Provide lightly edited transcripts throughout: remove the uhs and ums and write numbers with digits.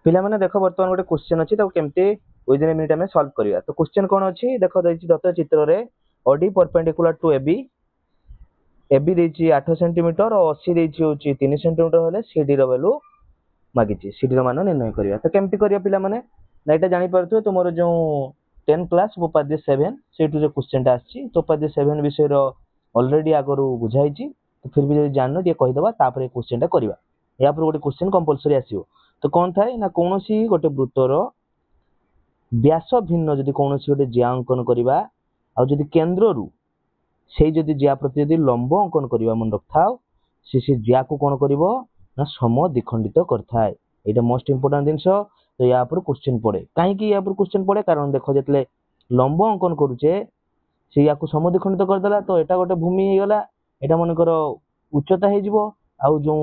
पिला माने देखो वर्तमान गोटे क्वेश्चन अछि ताको केमते विदिन ए मिनिट में सॉल्व करिया। तो क्वेश्चन कोन अछि देखो दैछि दत्त चित्र रे OD perpendicular to AB AB दैछि 8 सेंटीमीटर और 80 दैछि होछि 3 सेंटीमीटर हेले सीडी रो वैल्यू मागिछि। सीडी रो मान निर्णय करिया। तो केमते करिया पिला माने ना एटा जानि परथु तुमरो जो 10 क्लास उपाध्याय 7 सेटु जो क्वेश्चन टा आछि तो उपाध्याय 7 विषय रो ऑलरेडी आगरु बुझाइछि। तो फिर भी जदि जाननो जे कहि दबा तापर क्वेश्चन टा करिवा। या पर गोटे क्वेश्चन कंपलसरी आसीबो। तो कौन थाए ना कोनोसी गोटे वृत्तर व्यास भिन्न जदि कोनोसी गोटे ज्या अंकन करिवा आ जदि केंद्र रु सेई जदि ज्या प्रति जदि लंब अंकन करिवा मन रखथाओ से ज्या को कोन करिवो ना सम द्विखंडित करथाय। एटा मोस्ट इंपोर्टेंट जिंस। तो या पर क्वेश्चन पड़े काहे कि या पर क्वेश्चन पड़े कारण देखो जतले लंब अंकन करूचे से या को सम द्विखंडित कर देला तो एटा गोटे भूमि हे गला। एटा मन करो उच्चता हे जिवो आ जो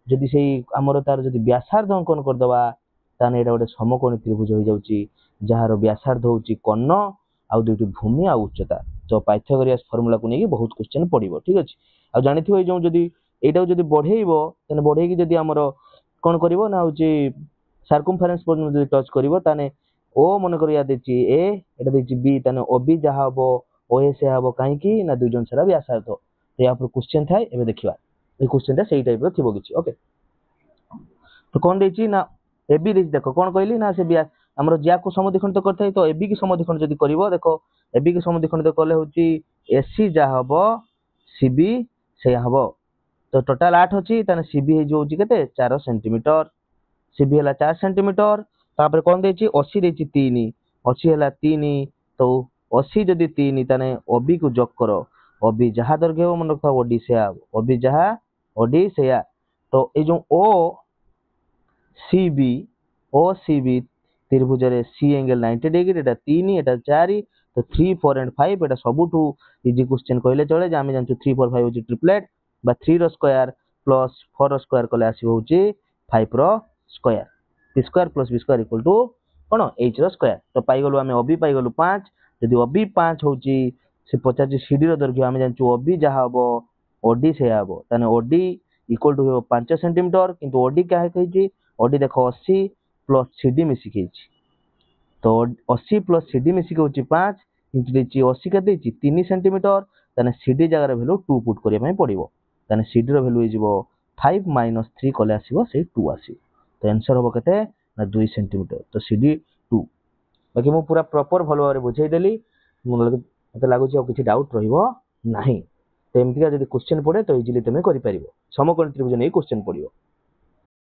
जदि सेई हमर तार जदि व्यासार्ध अंकन कर दबा ताने एटा गोटे समकोणी त्रिभुज हो जाउची जहार व्यासार्ध होउची कर्ण आ दुटी भूमि आ उच्चता। तो पाइथागोरस फार्मूला को नेकी बहुत क्वेश्चन पड़िबो। ठीक अछि। आ जानिथिबो ए जो जदि एटा जदि बढ़ेइबो तने बढ़ेई कि जदि हमर कोन करिवो ना होची सर्कमफरेंस पर जदि टच करिवो ताने ओ मन करिया देची ए एटा देची बी ताने ओबी जहा हबो ओए से हबो काहे कि ना दुई जन सारा व्यासार्ध। तो या पर क्वेश्चन थाए एबे देखिबा ए क्वेश्चन ता सेही टाइप रो थिबो किछि। ओके तो कौन देछि ना एबी देछि देखो कौन कहली ना से हमर ज्या को समद्विखंडित करथाय। तो एबी की समद्विखंडित जदि करिवो देखो एबी की समद्विखंडित करले होची एसी जा हबो सीबी से हबो। तो टोटल 8 अछि ताने सीबी हे जो होची केते 4 सेंटीमीटर सीबी हला 4 सेंटीमीटर। तापर कौन देछि 80 देछि 3 80 हला 3 तो 80 जदि 3 ताने ओबी को जोग करो ओबी जहा दैर्घ्य हो मन रखा ओडी से ओबी जहा ओडी से तो ए जो ओ सीबी त्रिभुज रे सी एंगल 90 डिग्री एटा 3 एटा 4 तो 3 4 एंड 5 एटा सबुठू इजी क्वेश्चन कहले चले जे आमे जानछु 3 4 5 होची ट्रिपलेट बा 3 रो स्क्वायर प्लस 4 रो स्क्वायर कले आसी होची 5 रो square p square plus b square equal to कोन h रो स्क्वायर। तो पाई गलु आमे ओबी पाई गलु 5 यदि ओबी 5 होची से 50 सीडी रो दैर्घ्य आमे जानछु ओबी जहा हबो ओडी से हबो ताने ओडी इक्वल टू हो 5 सेंटीमीटर किंतु ओडी काहे कहिची ओडी देखो 80 प्लस सीडी मिसी केछि। तो 80 प्लस सीडी मिसी के होची 5 किंतु देछि 80 के देछि 3 सेंटीमीटर ताने सीडी जगह रे वैल्यू 2 पुट करिया पय पड़िबो ताने सीडी रो वैल्यू हिजिबो 5 माइनस 3 कले आसीबो से 2 आसीबो। तो आंसर होबो केते ना 2 सेंटीमीटर। तो सीडी 2 बाकी मु पूरा प्रॉपर भलो बारे बुझाई देली मते लागु छी किछि डाउट रहिबो नाही। तो एमतिका जदि क्वेश्चन पड़े तो इजीली तमे करि परिबो समकोण त्रिभुज नै क्वेश्चन पड़िबो।